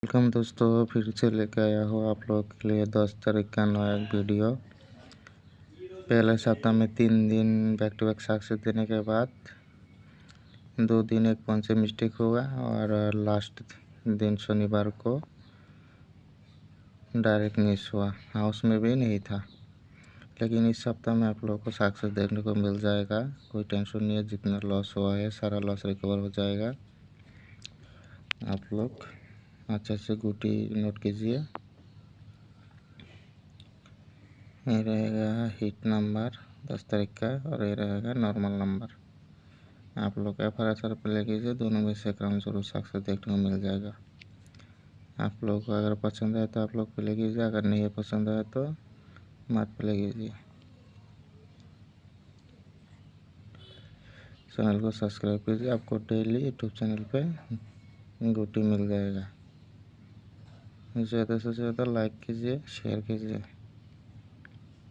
Welcome दोस्तों, फिर से लेकर आया हूँ आप लोग के लिए 10 तारीख का नया एक वीडियो। पहले सप्ताह में 3 दिन बैक टू बैक सक्सेस देने के बाद 2 दिन एक फोन से मिस्टेक हुआ और लास्ट दिन शनिवार को डायरेक्ट मिस हुआ, हाउस में भी नहीं था। लेकिन इस सप्ताह में आप लोगों को सक्सेस देखने को मिल जाएगा, कोई टेंशन नहीं है। जितना लॉस हुआ है सारा लॉस रिकवर हो जाएगा। आप लोग अच्छे से गुटी नोट कीजिए। ये रहेगा हिट नंबर 10 तारीख का और ये रहेगा नॉर्मल नंबर। आप लोग FR प्ले कीजिए, दोनों में से क्रम जरूर सक्सेस देखने को मिल जाएगा। आप लोग को अगर पसंद है तो आप लोग प्ले कीजिए, अगर नहीं पसंद है तो मत प्ले कीजिए। चैनल को सब्सक्राइब कीजिए, आपको डेली यूट्यूब चैनल पे गुटी मिल जाएगा। ज़्यादा से ज़्यादा लाइक कीजिए, शेयर कीजिए।